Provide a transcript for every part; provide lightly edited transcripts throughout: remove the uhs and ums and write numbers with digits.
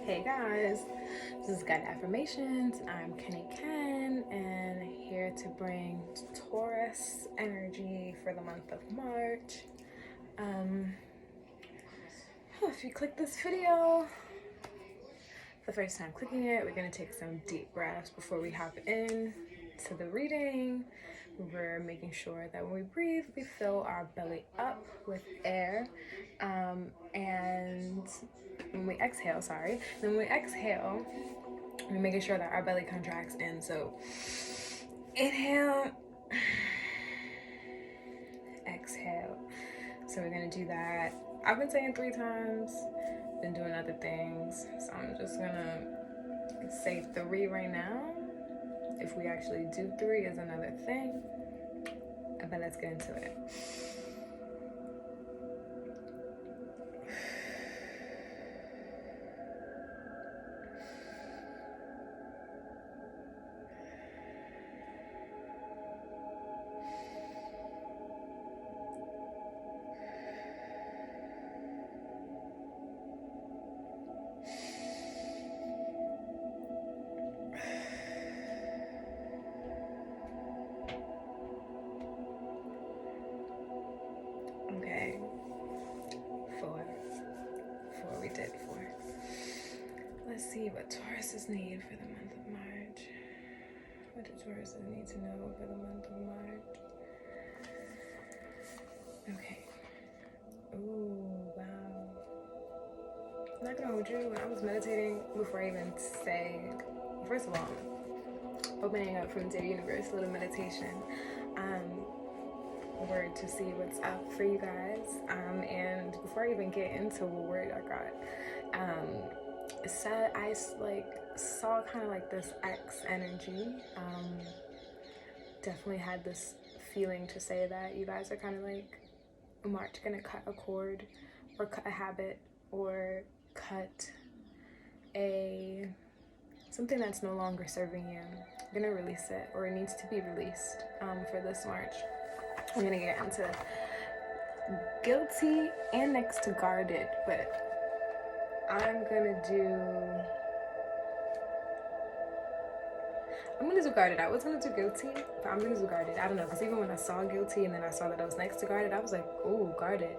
Hey guys, this is Guided Affirmations. I'm Kenny Ken and here to bring Taurus energy for the month of March. If you click this video the first time clicking it, we're going to take some deep breaths before we hop in to the reading. We're making sure that when we breathe, we fill our belly up with air. And when we exhale, we're making sure that our belly contracts in. So inhale, exhale. So we're gonna do that. I've been saying 3 times, been doing other things. So I'm just gonna say 3 right now. If we actually do 3 is another thing. But let's get into it. Okay, 4. We did 4. Let's see what Tauruses need for the month of March. What do Tauruses need to know for the month of March? Okay. Ooh, wow. I'm not gonna hold you. When I was meditating, before I even say, first of all, opening up from the universe, a little meditation. Word to see what's up for you guys. And before I even get into what word I got, it said I saw kind of like this X energy. Definitely had this feeling to say that you guys are kind of like March gonna cut a cord or cut a habit or cut something that's no longer serving you. You're gonna release it, or it needs to be released for this March. I'm gonna get into guilty and next to guarded, but I'm gonna do guarded. I was gonna do guilty, but I'm gonna do guarded. I don't know, because even when I saw guilty and then I saw that I was next to guarded, I was like, oh, guarded.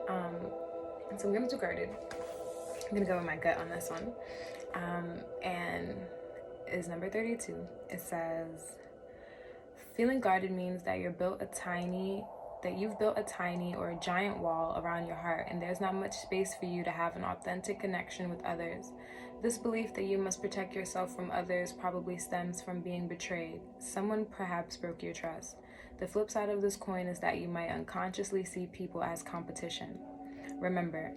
So I'm gonna do guarded. I'm gonna go with my gut on this one. And is number 32. It says, feeling guarded means that you've built a tiny or a giant wall around your heart, and there's not much space for you to have an authentic connection with others. This belief that you must protect yourself from others probably stems from being betrayed. Someone perhaps broke your trust. The flip side of this coin is that you might unconsciously see people as competition. Remember,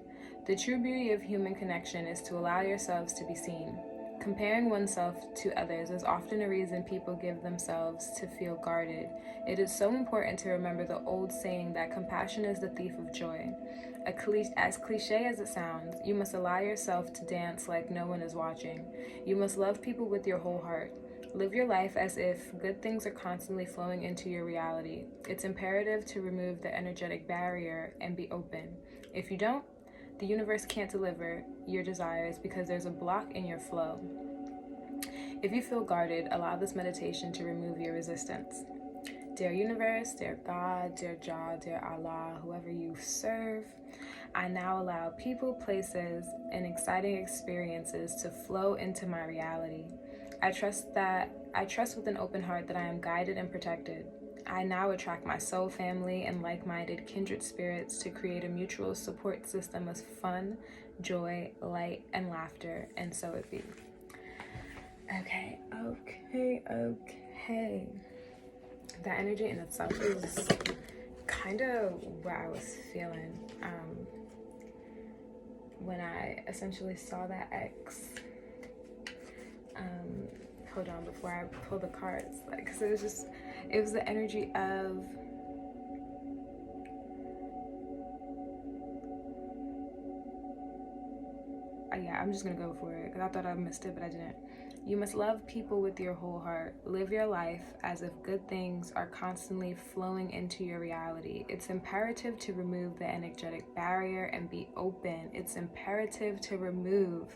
the true beauty of human connection is to allow yourselves to be seen. Comparing oneself to others is often a reason people give themselves to feel guarded. It is so important to remember the old saying that compassion is the thief of joy. As cliche as it sounds, you must allow yourself to dance like no one is watching. You must love people with your whole heart. Live your life as if good things are constantly flowing into your reality. It's imperative to remove the energetic barrier and be open. If you don't, the universe can't deliver your desires because there's a block in your flow. If you feel guarded, allow this meditation to remove your resistance. Dear universe, dear God, dear Jah, dear Allah, whoever you serve, I now allow people, places, and exciting experiences to flow into my reality. I trust with an open heart that I am guided and protected. I now attract my soul family and like-minded kindred spirits to create a mutual support system of fun, joy, light, and laughter, and so it be. Okay. That energy in itself is kind of what I was feeling when I essentially saw that X. Hold on, before I pull the cards, because it was the energy of yeah, I'm just gonna go for it because I thought I missed it, but I didn't. You must love people with your whole heart. Live your life as if good things are constantly flowing into your reality. It's imperative to remove the energetic barrier and be open. It's imperative to remove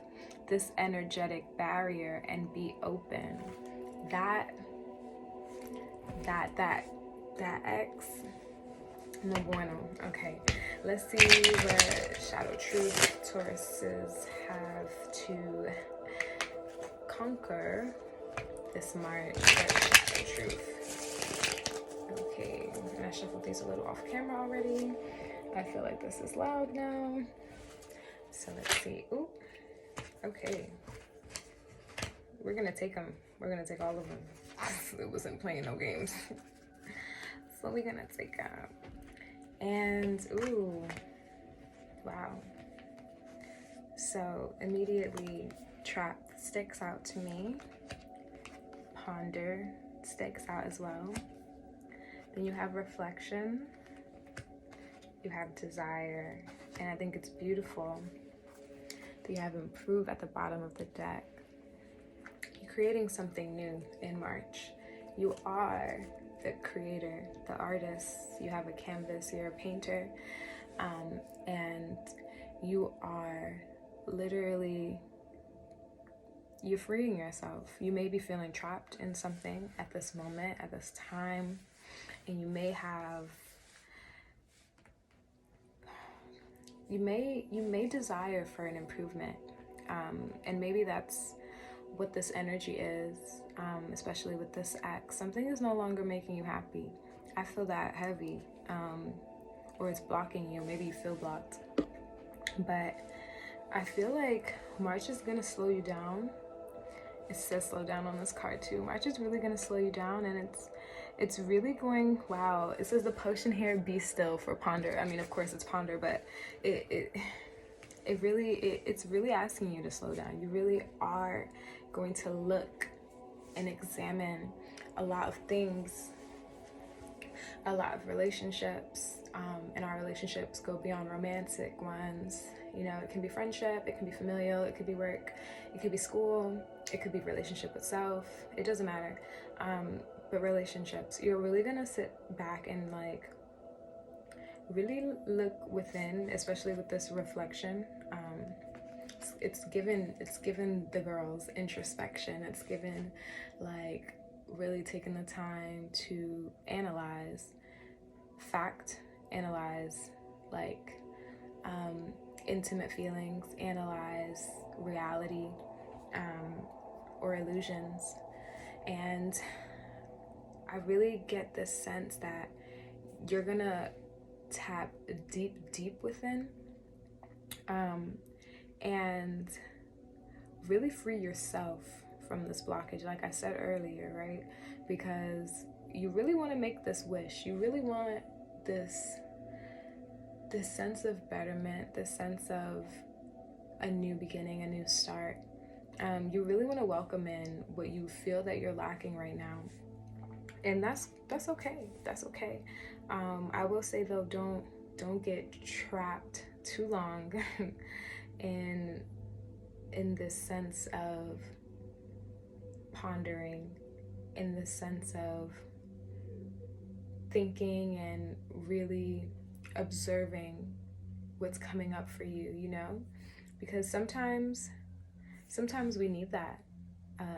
this energetic barrier and be open. That X, no bueno. Okay, let's see what shadow truth Tauruses have to conquer this March. Shadow truth. Okay, and I shuffled these a little off camera already. I feel like this is loud now. So let's see. Ooh, okay. We're gonna take them. We're gonna take all of them. It wasn't playing no games. So we're gonna take them. And ooh, wow. So immediately trap sticks out to me. Ponder sticks out as well. Then you have reflection. You have desire. And I think it's beautiful that you have improve at the bottom of the deck. You're creating something new in March. You are the creator, the artist. You have a canvas, you're a painter, and you are literally, you're freeing yourself. You may be feeling trapped in something at this moment, at this time, and you may desire for an improvement, and maybe that's what this energy is, especially with this X. Something is no longer making you happy. I feel that heavy, or it's blocking you. Maybe you feel blocked, but I feel like March is gonna slow you down. It says slow down on this card too. March is really gonna slow you down, and it's really going, wow. It says the potion here, be still, for ponder. I mean, of course it's ponder, but it's really asking you to slow down. You really are going to look and examine a lot of things, a lot of relationships, and our relationships go beyond romantic ones. You know, it can be friendship, it can be familial, it could be work, it could be school, it could be relationship with self. It doesn't matter. But relationships, you're really gonna sit back and like really look within, especially with this reflection. It's given the girls introspection. It's given like really taking the time to analyze fact, analyze like intimate feelings, analyze reality, or illusions. And I really get this sense that you're gonna tap deep within, and really free yourself from this blockage, like I said earlier, right? Because you really want to make this wish. You really want this sense of betterment, this sense of a new beginning, a new start. You really want to welcome in what you feel that you're lacking right now. And that's okay. That's okay. I will say though, don't get trapped too long in this sense of pondering, in this sense of thinking and really observing what's coming up for you, you know? Because sometimes we need that.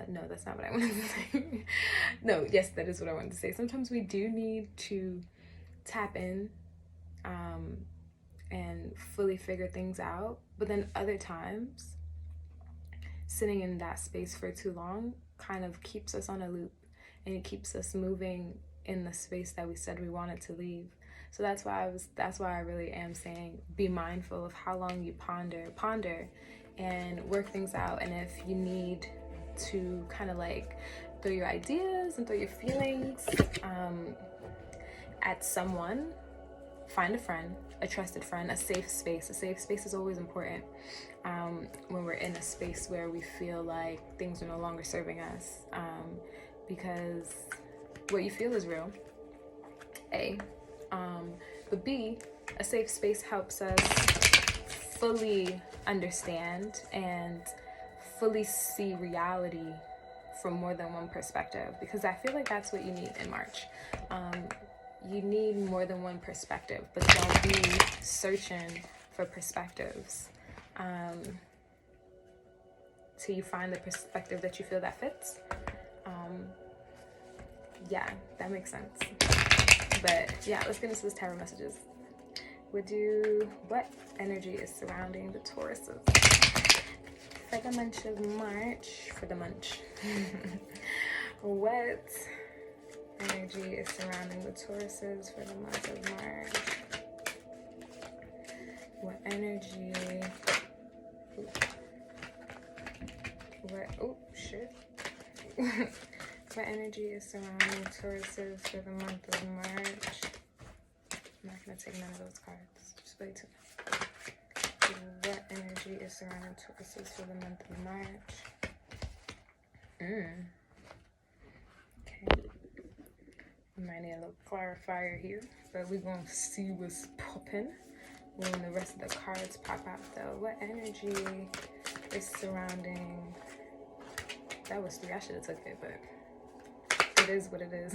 No, that's not what I wanted to say. No, yes, that is what I wanted to say. Sometimes we do need to tap in and fully figure things out. But then other times, sitting in that space for too long kind of keeps us on a loop, and it keeps us moving in the space that we said we wanted to leave. So that's why I really am saying be mindful of how long you ponder and work things out. And if you need to kind of like throw your ideas and throw your feelings at someone, find a friend, a trusted friend, a safe space. A safe space is always important when we're in a space where we feel like things are no longer serving us, because what you feel is real, A. But B, a safe space helps us fully understand and fully see reality from more than one perspective, because I feel like that's what you need in March. You need more than one perspective, but don't be searching for perspectives. till you find the perspective that you feel that fits. Yeah, that makes sense. But yeah, let's get into this tarot messages. What energy is surrounding the Tauruses for the month of March? What energy is surrounding the Tauruses for the month of March? What energy? Oh shit. What energy is surrounding Tauruses for the month of March? I'm not gonna take none of those cards. Just wait till. What energy is surrounding Tauruses for the month of March? Okay. We might need a little clarifier here, but we're gonna see what's popping when the rest of the cards pop out though. What energy is surrounding? That was 3. I should have took it, but it is what it is.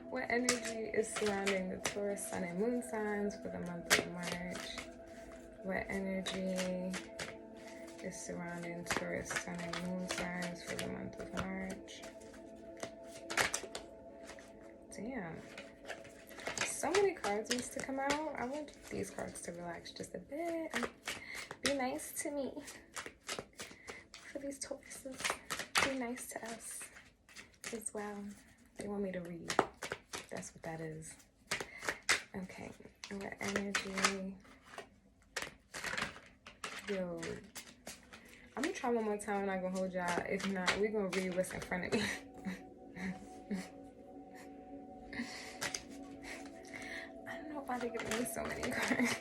What energy is surrounding the Taurus, Sun, and Moon signs for the month of March? What energy is surrounding Taurus, Sun, and Moon signs for the month of March? Damn. So many cards needs to come out. I want these cards to relax just a bit and be nice to me. For these Tauruses, be nice to us as well. They want me to read. That's what that is. Okay. What energy? Yo. I'm gonna try one more time. I'm not gonna hold y'all. If not, we're gonna read what's in front of me. I don't know why they're giving me so many cards.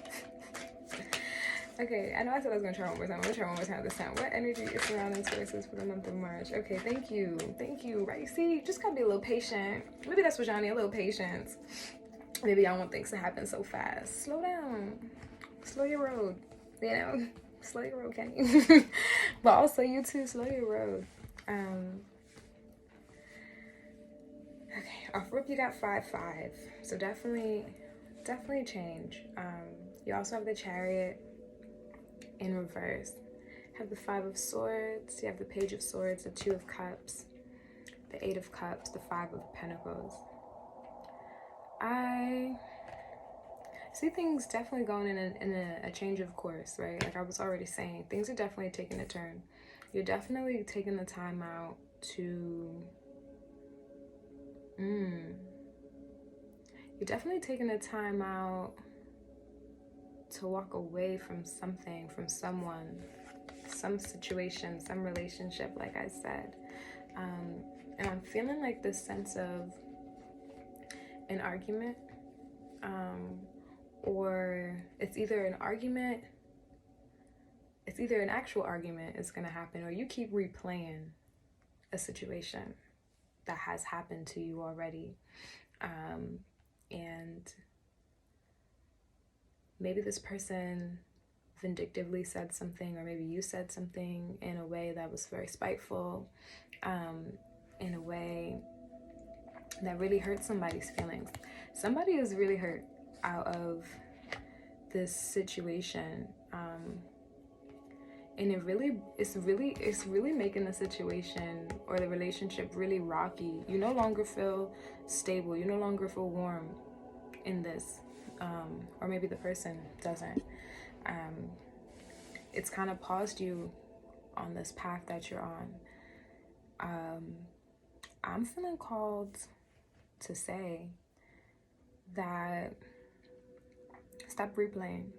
Okay, I know I said I was gonna try one more time. I'm gonna try one more time this time. What energy is surrounding Tauruses for the month of March? Okay, thank you. Thank you. Right? See, you just gotta be a little patient. Maybe that's what y'all need, a little patience. Maybe y'all want things to happen so fast. Slow down. Slow your road. You know? Slow your road, Kenny. But also you too, slow your road. Okay, off rip you got 5-5. So definitely change. You also have the Chariot in reverse. Have the 5 of Swords, you have the Page of Swords, the 2 of Cups, the 8 of Cups, the 5 of Pentacles. I see things definitely going in a change of course, right? Like I was already saying, things are definitely taking a turn. You're definitely taking the time out to you're definitely taking the time out to walk away from something, from someone, some situation, some relationship, like I said. And I'm feeling like this sense of an argument, or it's either an argument, it's either an actual argument is going to happen, or you keep replaying a situation that has happened to you already. And maybe this person vindictively said something, or maybe you said something in a way that was very spiteful, in a way that really hurt somebody's feelings. Somebody is really hurt out of this situation, and it's really making the situation or the relationship really rocky. You no longer feel stable. You no longer feel warm in this. Or maybe the person doesn't. It's kind of paused you on this path that you're on. I'm feeling called to say that stop replaying.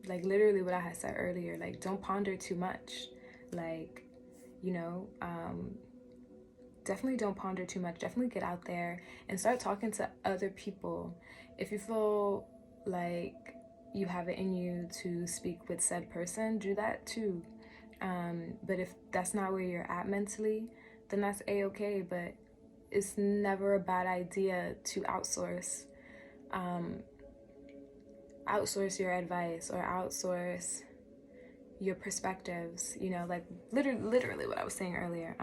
Like literally what I had said earlier, like don't ponder too much. Like, you know, definitely don't ponder too much. Definitely get out there and start talking to other people. If you feel like you have it in you to speak with said person, do that too. But if that's not where you're at mentally, then that's a-okay. But it's never a bad idea to outsource your advice or outsource your perspectives, you know, like literally what I was saying earlier.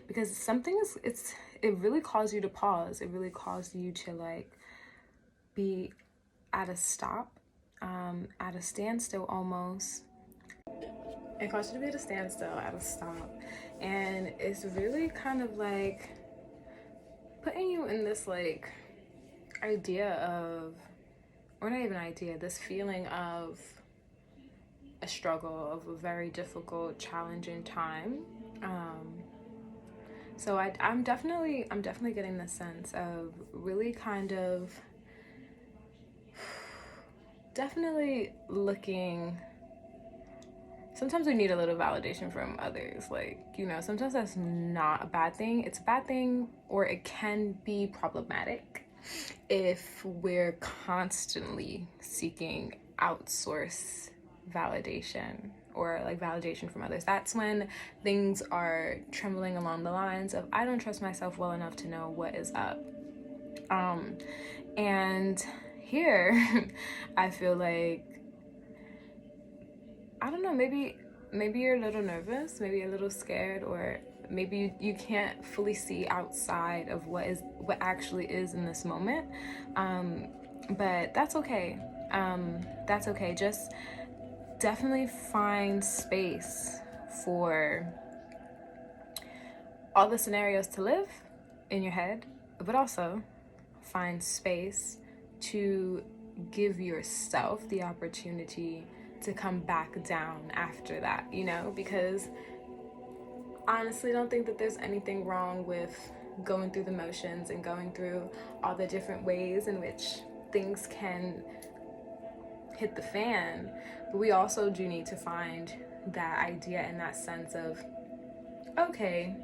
Because something it really calls you to pause. It really calls you to like be at a stop, at a standstill almost. It caused you to be at a standstill, at a stop. And it's really kind of like putting you in this like idea of, or not even idea, this feeling of a struggle, of a very difficult, challenging time. So I'm definitely getting the sense of really kind of definitely looking. Sometimes we need a little validation from others. Like, you know, sometimes that's not a bad thing. It's a bad thing, or it can be problematic if we're constantly seeking outsource validation or like validation from others. That's when things are trembling along the lines of, I don't trust myself well enough to know what is up. And here I feel like, I don't know, maybe you're a little nervous, maybe a little scared, or maybe you can't fully see outside of what actually is in this moment. But that's okay. That's okay. Just definitely find space for all the scenarios to live in your head, but also find space to give yourself the opportunity to come back down after that, you know, because honestly, I don't think that there's anything wrong with going through the motions and going through all the different ways in which things can hit the fan, but we also do need to find that idea and that sense of, okay,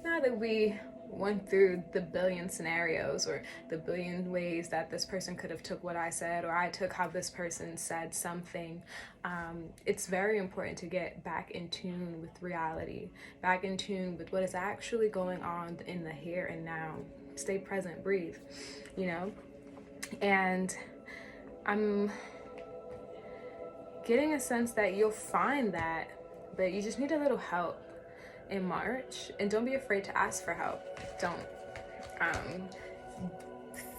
now that we went through the billion scenarios or the billion ways that this person could have took what I said, or I took how this person said something, it's very important to get back in tune with reality, back in tune with what is actually going on in the here and now. Stay present, breathe, you know. And I'm getting a sense that you'll find that, but you just need a little help in March. And don't be afraid to ask for help. Don't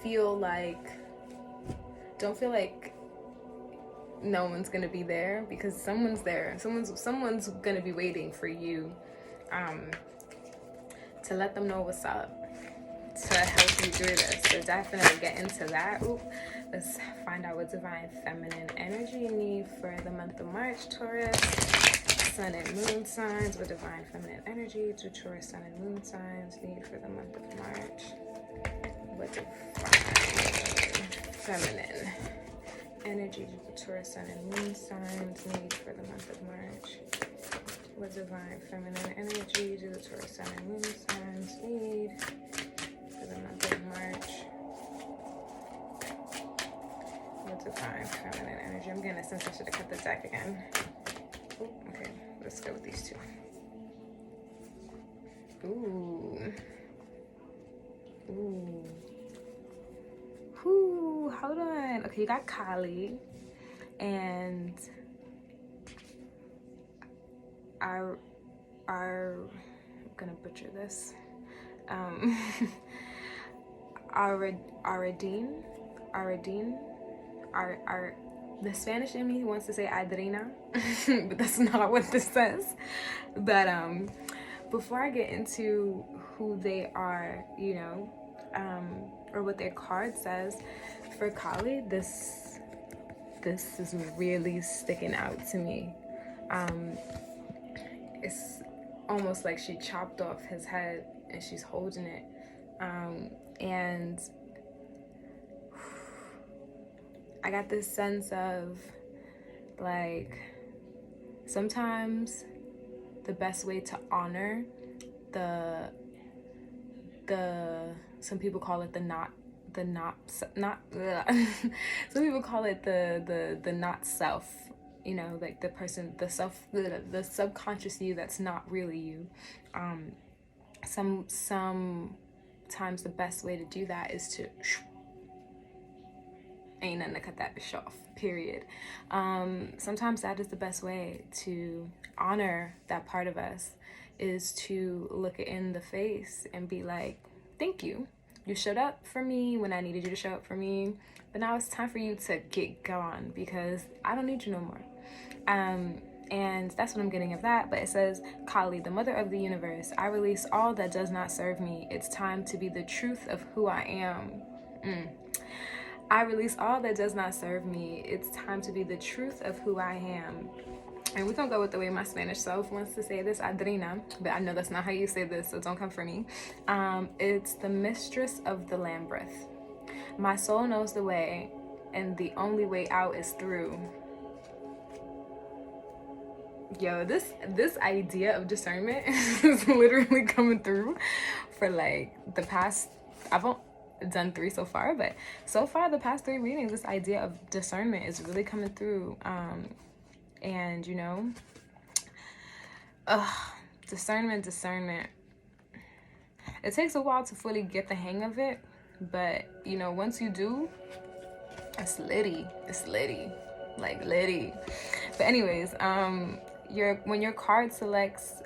feel like no one's gonna be there, because someone's there. Someone's gonna be waiting for you to let them know what's up, to help you through this. So definitely get into that. Ooh, let's find out what divine feminine energy you need for the month of March, Taurus. Sun and moon signs. What divine feminine energy do Taurus sun and moon signs need for the month of March? What divine feminine energy do the Taurus sun and moon signs need for the month of March? What divine feminine energy do the Taurus sun and moon signs need for the month of March? What divine feminine energy? I'm getting a sense I should have cut the deck again. Ooh, okay, let's go with these two. Ooh. Ooh. Whoo, hold on. Okay, you got Kali, and I'm gonna butcher this. Aradine. The Spanish in me wants to say Adrina, but that's not what this says. But before I get into who they are, you know, or what their card says, for Kali, this is really sticking out to me. It's almost like she chopped off his head and she's holding it, and I got this sense of, like, sometimes the best way to honor the some people call it some people call it the not self, you know, like the subconscious you that's not really you. Sometimes the best way to do that is to ain't nothing to cut that bitch off, period. Sometimes that is the best way to honor that part of us, is to look it in the face and be like, thank you. You showed up for me when I needed you to show up for me, but now it's time for you to get gone because I don't need you no more. And that's what I'm getting of that. But it says, Kali, the mother of the universe, I release all that does not serve me. It's time to be the truth of who I am. I release all that does not serve me. It's time to be the truth of who I am. And we're gonna go with the way my Spanish self wants to say this, Adrina, but I know that's not how you say this, so don't come for me. It's the mistress of the labyrinth. My soul knows the way, and the only way out is through. Yo, this idea of discernment is literally coming through for like the past, I've done 3 so far, but so far the past 3 readings, this idea of discernment is really coming through. And you know, discernment. It takes a while to fully get the hang of it, but you know, once you do, it's litty, like litty. But anyways, when your card selects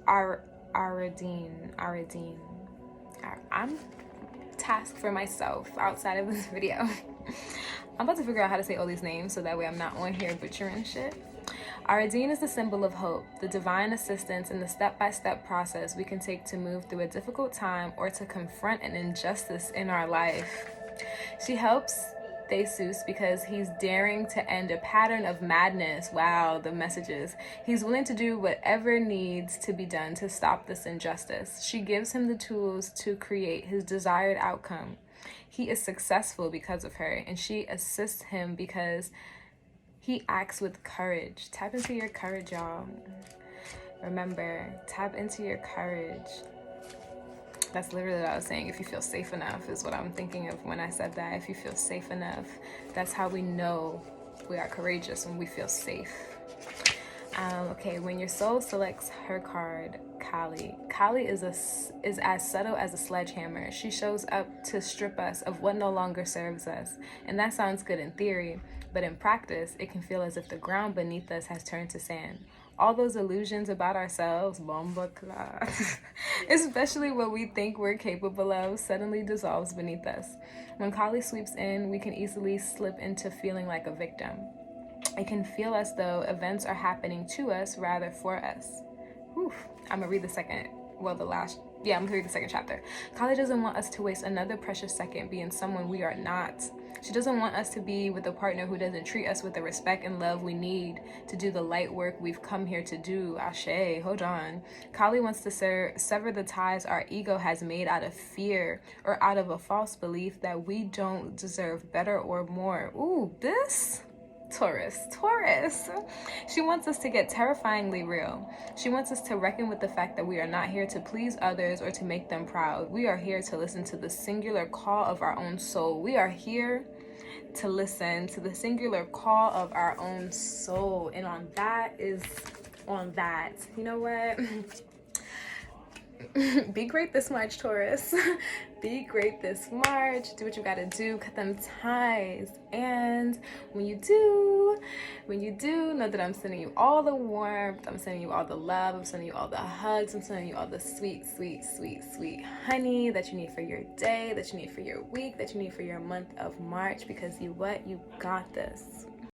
Aradine, I'm tasked for myself outside of this video. I'm about to figure out how to say all these names so that way I'm not on here butchering shit. Aradine is the symbol of hope, the divine assistance in the step-by-step process we can take to move through a difficult time or to confront an injustice in our life. She helps Theseus because he's daring to end a pattern of madness. Wow, the messages. He's willing to do whatever needs to be done to stop this injustice. She gives him the tools to create his desired outcome. He is successful because of her, and she assists him because he acts with courage. Tap into your courage, y'all. Remember, tap into your courage. That's literally what I was saying. If you feel safe enough is what I'm thinking of when I said that. If you feel safe enough, that's how we know we are courageous, when we feel safe. Okay, when your soul selects her card, Kali is as subtle as a sledgehammer. She shows up to strip us of what no longer serves us. And that sounds good in theory, but in practice, it can feel as if the ground beneath us has turned to sand. All those illusions about ourselves, bomba clat, especially what we think we're capable of, suddenly dissolves beneath us. When Kali sweeps in, we can easily slip into feeling like a victim. It can feel as though events are happening to us rather for us. Whew. I'm gonna read the second chapter. Kali doesn't want us to waste another precious second being someone we are not. She doesn't want us to be with a partner who doesn't treat us with the respect and love we need to do the light work we've come here to do. Ashe, hold on. Kali wants to sever the ties our ego has made out of fear or out of a false belief that we don't deserve better or more. Ooh, this? Taurus. She wants us to get terrifyingly real. She wants us to reckon with the fact that we are not here to please others or to make them proud. We are here to listen to the singular call of our own soul. We are here to listen to the singular call of our own soul. And on that, you know what? Be great this March, Taurus. Be great this March. Do what you gotta do. Cut them ties. And when you do, know that I'm sending you all the warmth. I'm sending you all the love. I'm sending you all the hugs. I'm sending you all the sweet honey that you need for your day, that you need for your week, that you need for your month of March. Because you got this.